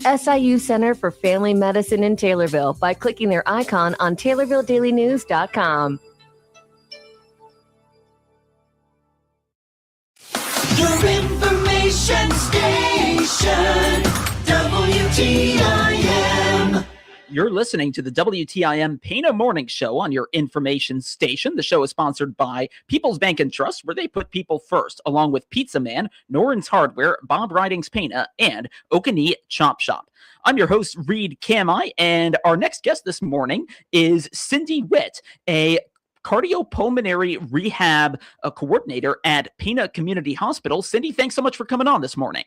SIU Center for Family Medicine in Taylorville by clicking their icon on TaylorvilleDailyNews.com. Your information station, WTIM. You're listening to the WTIM Pana Morning Show on your information station. The show is sponsored by People's Bank and Trust, where they put people first, along with Pizza Man, Noren's Hardware, Bob Ridings Pana, and Okanee Chop Shop. I'm your host, Reed Kamai, and our next guest this morning is Cindy Witt, a cardiopulmonary rehab coordinator at Pana Community Hospital. Cindy, thanks so much for coming on this morning.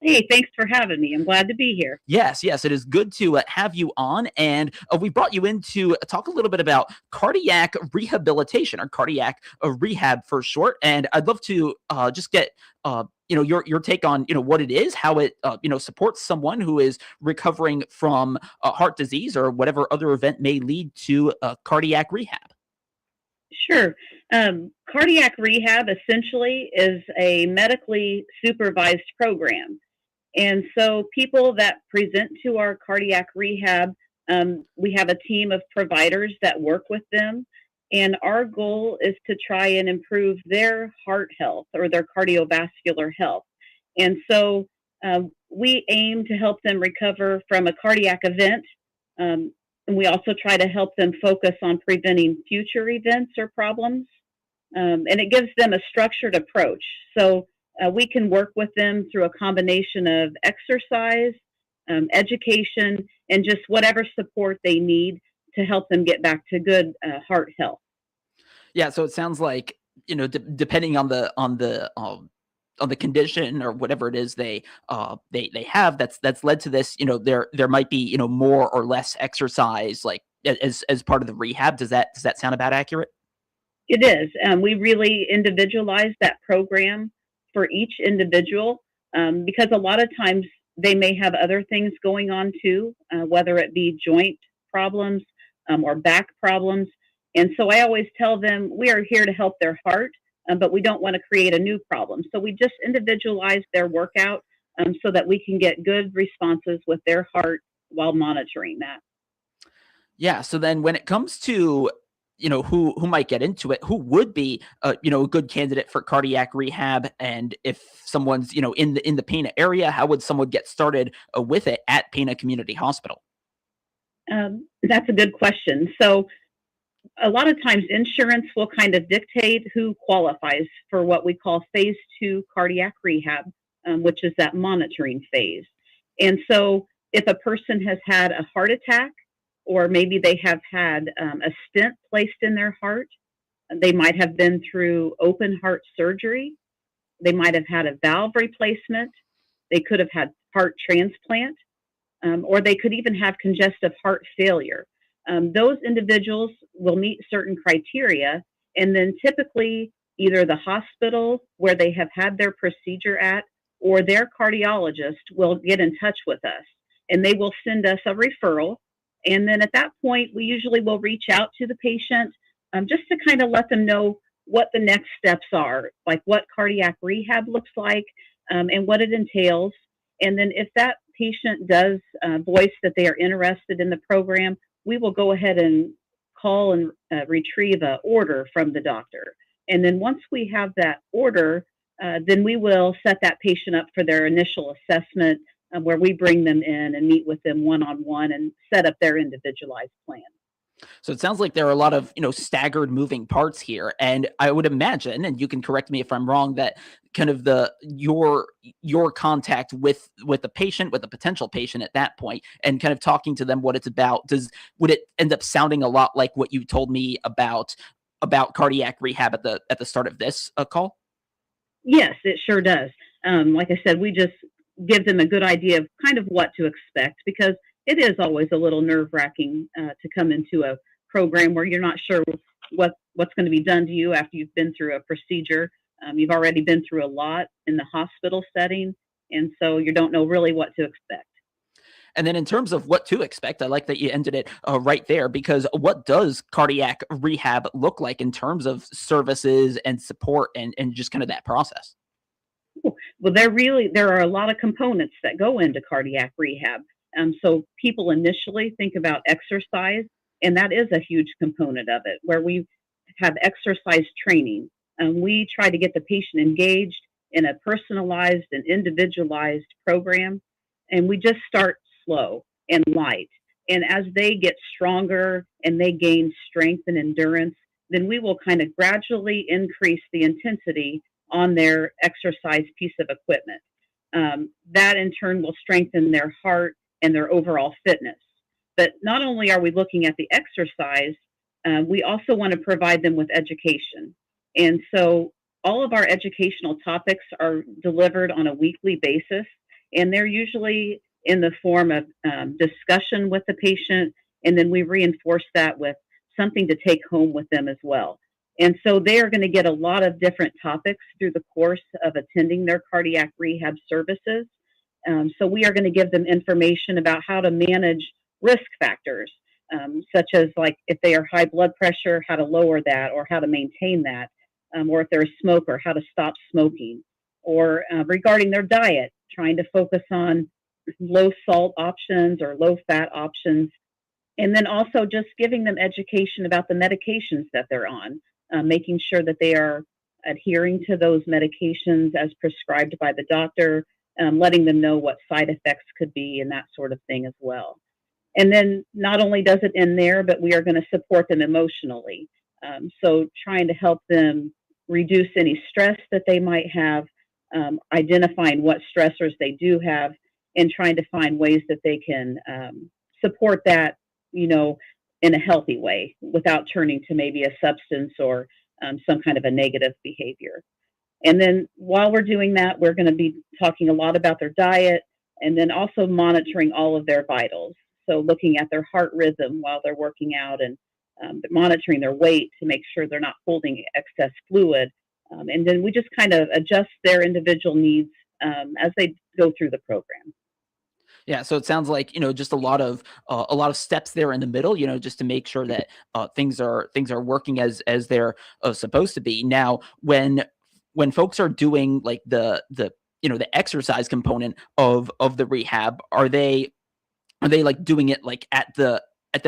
Hey, thanks for having me. I'm glad to be here. Yes, it is good to have you on. And we brought you in to talk a little bit about cardiac rehabilitation, or cardiac rehab for short. And I'd love to just get your take on what it is, how it supports someone who is recovering from heart disease or whatever other event may lead to cardiac rehab. Sure. Cardiac rehab essentially is a medically supervised program. And so people that present to our cardiac rehab, we have a team of providers that work with them. And our goal is to try and improve their heart health or their cardiovascular health. And so we aim to help them recover from a cardiac event. And we also try to help them focus on preventing future events or problems. And it gives them a structured approach. So we can work with them through a combination of exercise, education, and just whatever support they need to help them get back to good heart health. Yeah, so it sounds like depending on the condition or whatever it is they have that's led to this. There might be more or less exercise like as part of the rehab. Does that sound about accurate? It is. We really individualize that program for each individual because a lot of times they may have other things going on too, whether it be joint problems or back problems. And so I always tell them we are here to help their heart, but we don't want to create a new problem. So we just individualize their workout so that we can get good responses with their heart while monitoring that. Yeah. So then when it comes to who might get into it, who would be, a good candidate for cardiac rehab. And if someone's, in the Pana area, how would someone get started with it at Pana Community Hospital? That's a good question. So a lot of times insurance will kind of dictate who qualifies for what we call phase 2 cardiac rehab, which is that monitoring phase. And so if a person has had a heart attack, or maybe they have had a stent placed in their heart. They might have been through open heart surgery. They might have had a valve replacement. They could have had heart transplant, or they could even have congestive heart failure. Those individuals will meet certain criteria, and then typically either the hospital where they have had their procedure at or their cardiologist will get in touch with us, and they will send us a referral. And then at that point, we usually will reach out to the patient just to kind of let them know what the next steps are, like what cardiac rehab looks like and what it entails. And then if that patient does voice that they are interested in the program, we will go ahead and call and retrieve an order from the doctor. And then once we have that order, then we will set that patient up for their initial assessment where we bring them in and meet with them one-on-one and set up their individualized plan. So it sounds like there are a lot of, staggered moving parts here. And I would imagine, and you can correct me if I'm wrong, that kind of your contact with the patient, with the potential patient at that point, and kind of talking to them what it's about, would it end up sounding a lot like what you told me about cardiac rehab at the start of this call? Yes, it sure does. Like I said, we just give them a good idea of kind of what to expect, because it is always a little nerve-wracking to come into a program where you're not sure what's going to be done to you after you've been through a procedure. You've already been through a lot in the hospital setting, and so you don't know really what to expect. And then in terms of what to expect, I like that you ended it right there, because what does cardiac rehab look like in terms of services and support and just kind of that process? Well, there are a lot of components that go into cardiac rehab. So people initially think about exercise, and that is a huge component of it, where we have exercise training. We try to get the patient engaged in a personalized and individualized program, and we just start slow and light. And as they get stronger and they gain strength and endurance, then we will kind of gradually increase the intensity on their exercise piece of equipment. That in turn will strengthen their heart and their overall fitness. But not only are we looking at the exercise, we also want to provide them with education. And so all of our educational topics are delivered on a weekly basis, and they're usually in the form of discussion with the patient, and then we reinforce that with something to take home with them as well. And so they are going to get a lot of different topics through the course of attending their cardiac rehab services. So we are going to give them information about how to manage risk factors, such as like if they are high blood pressure, how to lower that or how to maintain that, or if they're a smoker, how to stop smoking, or regarding their diet, trying to focus on low salt options or low fat options. And then also just giving them education about the medications that they're on, making sure that they are adhering to those medications as prescribed by the doctor, letting them know what side effects could be and that sort of thing as well. And then not only does it end there, but we are going to support them emotionally. So trying to help them reduce any stress that they might have, identifying what stressors they do have, and trying to find ways that they can support that, in a healthy way without turning to maybe a substance or some kind of a negative behavior. And then while we're doing that, we're going to be talking a lot about their diet and then also monitoring all of their vitals. So looking at their heart rhythm while they're working out and monitoring their weight to make sure they're not holding excess fluid. And then we just kind of adjust their individual needs as they go through the program. Yeah, so it sounds like just a lot of steps there in the middle, just to make sure that things are working as they're supposed to be. Now, when folks are doing like the exercise component of the rehab, are they like doing it like at the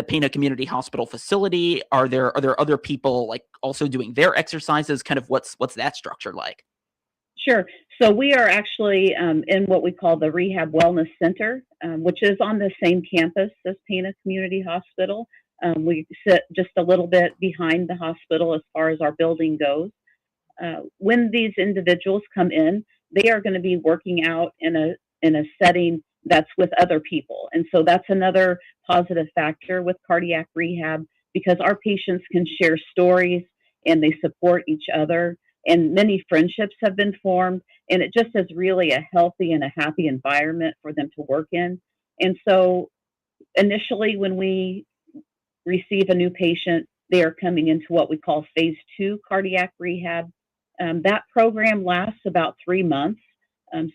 Pana Community Hospital facility? Are there other people like also doing their exercises? Kind of what's that structure like? Sure. So we are actually in what we call the Rehab Wellness Center, which is on the same campus as Pana Community Hospital. We sit just a little bit behind the hospital as far as our building goes. When these individuals come in, they are going to be working out in a setting that's with other people. And so that's another positive factor with cardiac rehab, because our patients can share stories and they support each other. And many friendships have been formed, and it just is really a healthy and a happy environment for them to work in. And so initially, when we receive a new patient, they are coming into what we call phase 2 cardiac rehab. That program lasts about 3 months.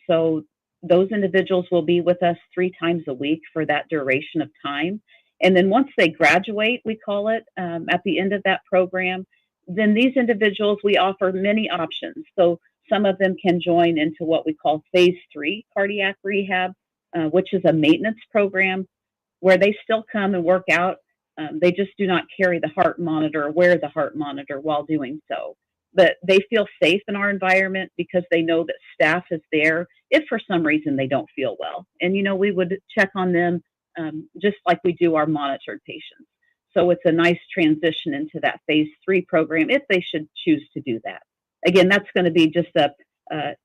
So those individuals will be with us 3 times a week for that duration of time. And then once they graduate, we call it, at the end of that program, then these individuals, we offer many options. So some of them can join into what we call phase 3 cardiac rehab, which is a maintenance program where they still come and work out. They just do not carry the heart monitor or wear the heart monitor while doing so. But they feel safe in our environment because they know that staff is there if for some reason they don't feel well. And, we would check on them just like we do our monitored patients. So it's a nice transition into that phase 3 program if they should choose to do that. Again, that's going to be just a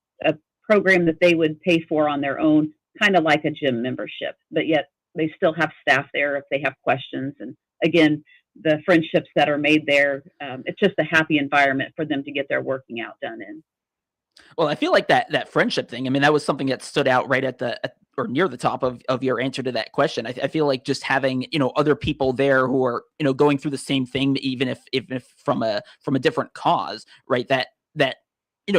program that they would pay for on their own, kind of like a gym membership, but yet they still have staff there if they have questions. And again, the friendships that are made there, it's just a happy environment for them to get their working out done in. Well, I feel like that friendship thing, I mean, that was something that stood out right or near the top of your answer to that question. I feel like just having, other people there who are, going through the same thing, even if from a different cause, right? That it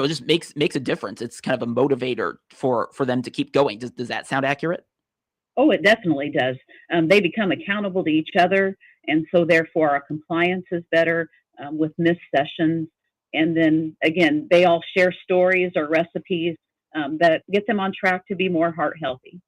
just makes a difference. It's kind of a motivator for them to keep going. Does that sound accurate? Oh, it definitely does. They become accountable to each other. And so therefore our compliance is better with missed sessions. And then again, they all share stories or recipes that get them on track to be more heart healthy.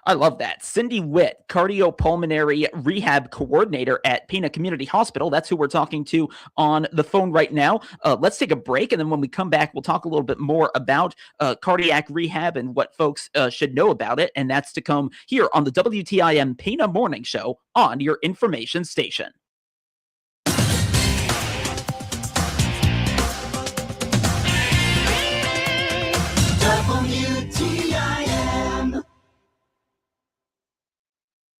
I love that. Cindy Witt, cardiopulmonary rehab coordinator at Pena Community Hospital. That's who we're talking to on the phone right now. Let's take a break, and then when we come back, we'll talk a little bit more about cardiac rehab and what folks should know about it. And that's to come here on the WTIM Pena Morning Show on your information station. WTIM.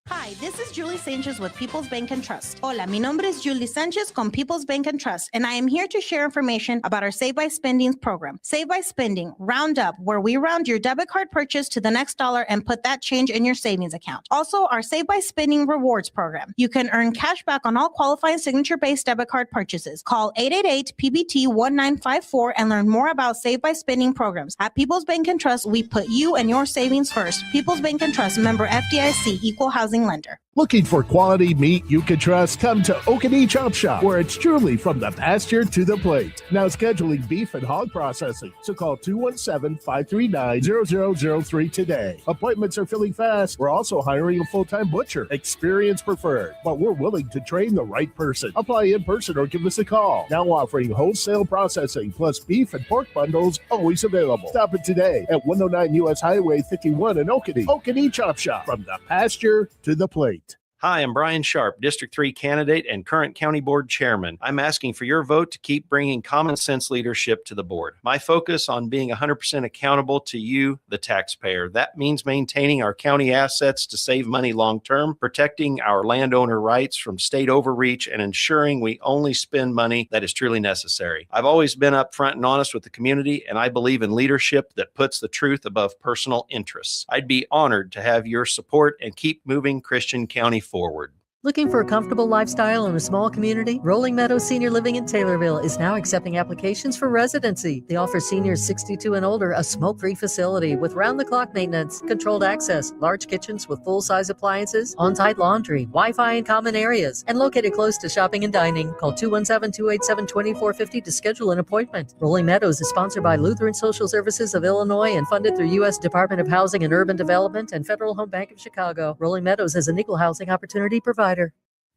Hi, this is Julie Sanchez with People's Bank and Trust. Hola, mi nombre es Julie Sanchez con People's Bank and Trust, and I am here to share information about our Save by Spending program. Save by Spending, round up, where we round your debit card purchase to the next dollar and put that change in your savings account. Also, our Save by Spending rewards program. You can earn cash back on all qualifying signature-based debit card purchases. Call 888-PBT-1954 and learn more about Save by Spending programs. At People's Bank and Trust, we put you and your savings first. People's Bank and Trust, member FDIC, equal housing lender. Looking for quality meat you can trust? Come to Okanee Chop Shop, where it's truly from the pasture to the plate. Now scheduling beef and hog processing. So call 217-539-0003 today. Appointments are filling fast. We're also hiring a full-time butcher. Experience preferred, but we're willing to train the right person. Apply in person or give us a call. Now offering wholesale processing plus beef and pork bundles always available. Stop it today at 109 U.S. Highway 51 in Okanee. Okanee Chop Shop, from the pasture to the plate. Hi, I'm Brian Sharp, District 3 candidate and current County Board Chairman. I'm asking for your vote to keep bringing common sense leadership to the board. My focus on being 100% accountable to you, the taxpayer. That means maintaining our county assets to save money long term, protecting our landowner rights from state overreach, and ensuring we only spend money that is truly necessary. I've always been upfront and honest with the community, and I believe in leadership that puts the truth above personal interests. I'd be honored to have your support and keep moving Christian County forward. Looking for a comfortable lifestyle in a small community? Rolling Meadows Senior Living in Taylorville is now accepting applications for residency. They offer seniors 62 and older a smoke-free facility with round-the-clock maintenance, controlled access, large kitchens with full-size appliances, on-site laundry, Wi-Fi in common areas, and located close to shopping and dining. Call 217-287-2450 to schedule an appointment. Rolling Meadows is sponsored by Lutheran Social Services of Illinois and funded through U.S. Department of Housing and Urban Development and Federal Home Bank of Chicago. Rolling Meadows is an equal housing opportunity provider.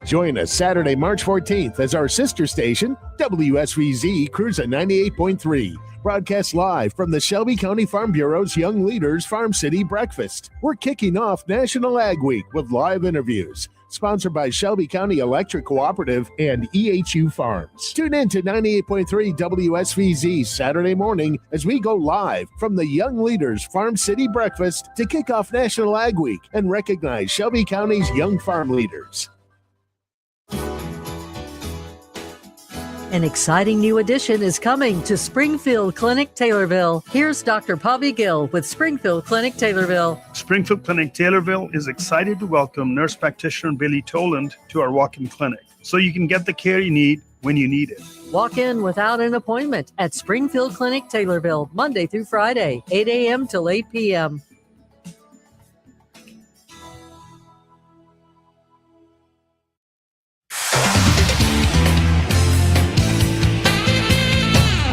Join us Saturday, March 14th as our sister station, WSVZ Cruise at 98.3. Broadcast live from the Shelby County Farm Bureau's Young Leaders Farm City Breakfast. We're kicking off National Ag Week with live interviews. Sponsored by Shelby County Electric Cooperative and EHU Farms. Tune in to 98.3 WSVZ Saturday morning as we go live from the Young Leaders Farm City Breakfast to kick off National Ag Week and recognize Shelby County's young farm leaders. An exciting new addition is coming to Springfield Clinic Taylorville. Here's Dr. Bobby Gill with Springfield Clinic Taylorville. Springfield Clinic Taylorville is excited to welcome nurse practitioner Billy Toland to our walk-in clinic so you can get the care you need when you need it. Walk in without an appointment at Springfield Clinic Taylorville, Monday through Friday, 8 a.m. till 8 p.m.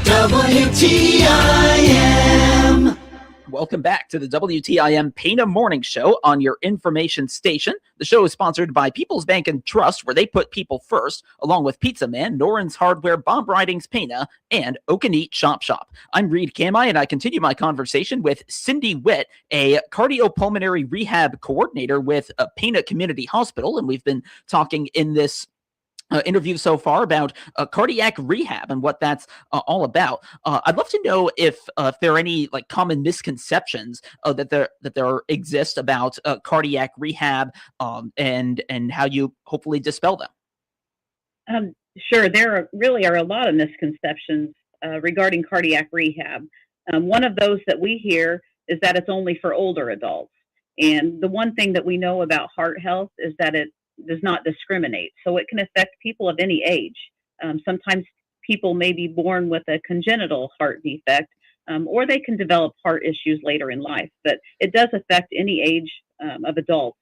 WTIM. Welcome back to the WTIM Pena Morning Show on your information station. The show is sponsored by People's Bank and Trust, where they put people first, along with Pizza Man, Noren's Hardware, Bob Ridings Pena, and Okanee Chop Shop. I'm Reed Kamai, and I continue my conversation with Cindy Witt, a cardiopulmonary rehab coordinator with Pena Community Hospital, and we've been talking in this interview so far about cardiac rehab and what that's all about. I'd love to know if there are any like common misconceptions that there exist about cardiac rehab and how you hopefully dispel them. Sure, there really are a lot of misconceptions regarding cardiac rehab. One of those that we hear is that it's only for older adults. And the one thing that we know about heart health is that it does not discriminate. So it can affect people of any age. Sometimes people may be born with a congenital heart defect, or they can develop heart issues later in life, but it does affect any age of adults.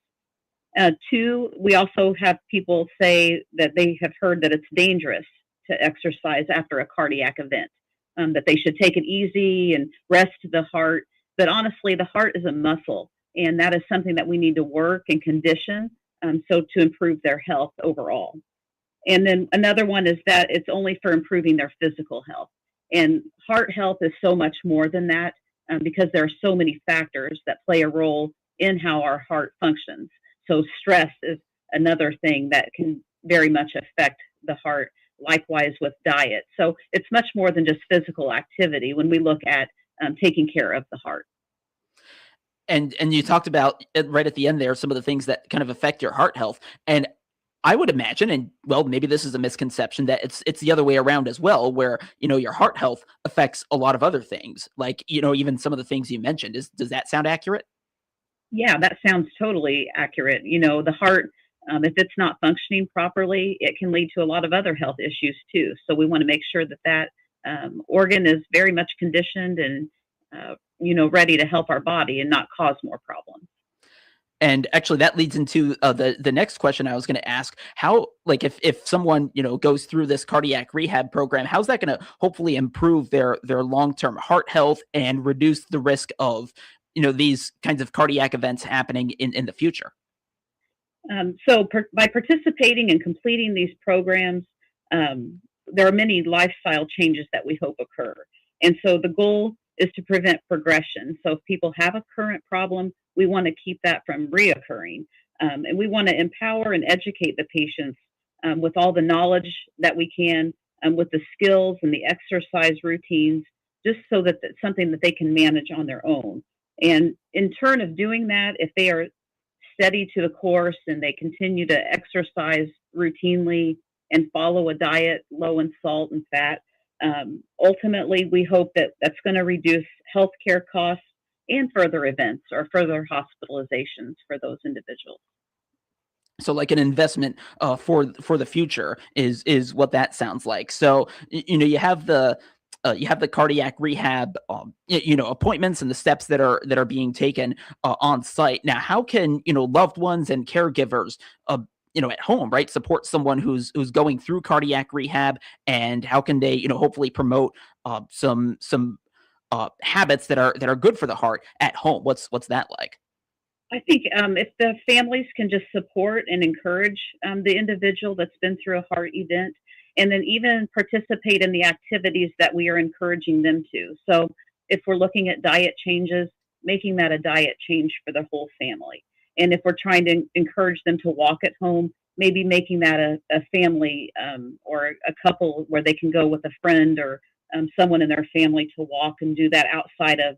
Two, we also have people say that they have heard that it's dangerous to exercise after a cardiac event. that they should take it easy and rest the heart. But honestly, the heart is a muscle, and that is something that we need to work and condition so to improve their health overall. And then another one is that it's only for improving their physical health. And heart health is so much more than that because there are so many factors that play a role in how our heart functions. So stress is another thing that can very much affect the heart, likewise with diet. So it's much more than just physical activity when we look at taking care of the heart. And you talked about right at the end there some of the things that kind of affect your heart health. And I would imagine, and well, maybe this is a misconception, that it's the other way around as well, where your heart health affects a lot of other things, like even some of the things you mentioned. Does that sound accurate? Yeah, that sounds totally accurate. The heart, if it's not functioning properly, it can lead to a lot of other health issues too. So we want to make sure that organ is very much conditioned and ready to help our body and not cause more problems. And actually, that leads into the next question I was going to ask. How, like, if someone goes through this cardiac rehab program, how's that going to hopefully improve their long-term heart health and reduce the risk of these kinds of cardiac events happening in the future? By participating and completing these programs, there are many lifestyle changes that we hope occur. And so the goal is to prevent progression. So if people have a current problem, we want to keep that from reoccurring. And we want to empower and educate the patients with all the knowledge that we can, with the skills and the exercise routines, just so that it's something that they can manage on their own. And in turn of doing that, if they are steady to the course and they continue to exercise routinely and follow a diet low in salt and fat, ultimately we hope that that's going to reduce healthcare costs and further events or further hospitalizations for those individuals. So like an investment for the future is what that sounds like. So you have the cardiac rehab appointments and the steps that are being taken on site. Now, how can loved ones and caregivers at home, right, support someone who's going through cardiac rehab, and how can they hopefully promote some habits that are good for the heart at home? What's that like? I think if the families can just support and encourage the individual that's been through a heart event, and then even participate in the activities that we are encouraging them to. So if we're looking at diet changes, making that a diet change for the whole family. And if we're trying to encourage them to walk at home, maybe making that a family or a couple where they can go with a friend or someone in their family to walk and do that outside of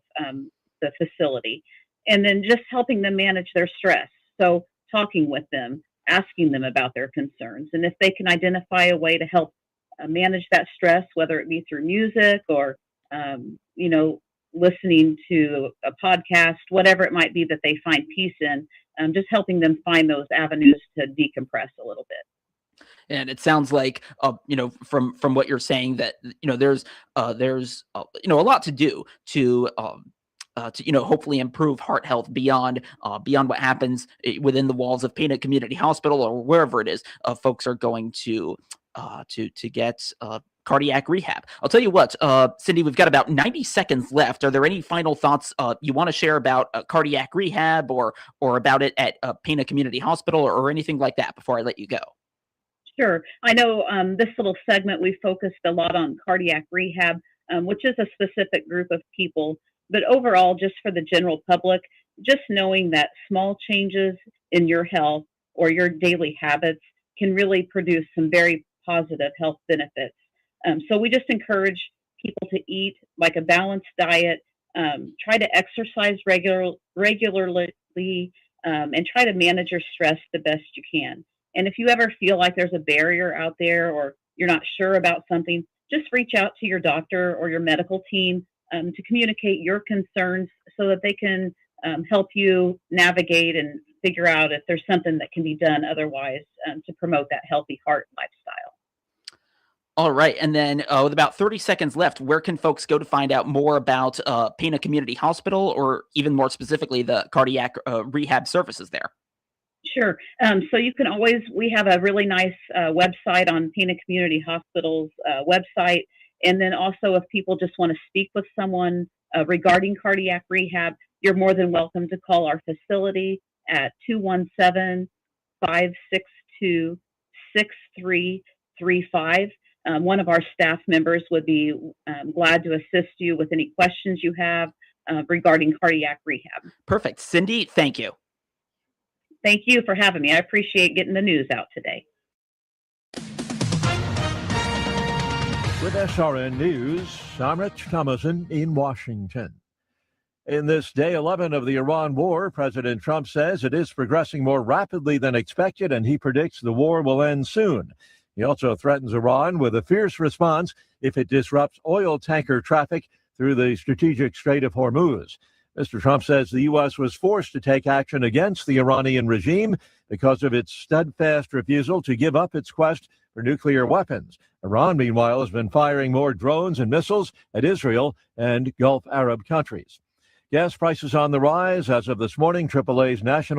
the facility. And then just helping them manage their stress. So talking with them, asking them about their concerns. And if they can identify a way to help manage that stress, whether it be through music or, listening to a podcast, whatever it might be that they find peace in, just helping them find those avenues to decompress a little bit. And it sounds like, from what you're saying, that there's a lot to do to hopefully improve heart health beyond what happens within the walls of Pana Community Hospital or wherever it is folks are going to get cardiac rehab. I'll tell you what, Cindy, we've got about 90 seconds left. Are there any final thoughts you want to share about cardiac rehab or about it at Pana Community Hospital or anything like that before I let you go? Sure. I know this little segment we focused a lot on cardiac rehab, which is a specific group of people. But overall, just for the general public, just knowing that small changes in your health or your daily habits can really produce some very positive health benefits. So we just encourage people to eat like a balanced diet, try to exercise regularly, and try to manage your stress the best you can. And if you ever feel like there's a barrier out there or you're not sure about something, just reach out to your doctor or your medical team to communicate your concerns so that they can help you navigate and figure out if there's something that can be done otherwise to promote that healthy heart lifestyle. All right. And then with about 30 seconds left, where can folks go to find out more about Pana Community Hospital or even more specifically the cardiac rehab services there? Sure. So you can always, we have a really nice website on Pana Community Hospital's website. And then also, if people just want to speak with someone regarding cardiac rehab, you're more than welcome to call our facility at 217-562-6335. One of our staff members would be glad to assist you with any questions you have regarding cardiac rehab. Perfect. Cindy, thank you. Thank you for having me. I appreciate getting the news out today. With SRN News, I'm Rich Thomason in Washington. In this day 11 of the Iran war, President Trump says it is progressing more rapidly than expected, and he predicts the war will end soon. He also threatens Iran with a fierce response if it disrupts oil tanker traffic through the strategic Strait of Hormuz. Mr. Trump says the U.S. was forced to take action against the Iranian regime because of its steadfast refusal to give up its quest for nuclear weapons. Iran, meanwhile, has been firing more drones and missiles at Israel and Gulf Arab countries. Gas prices on the rise as of this morning. AAA's national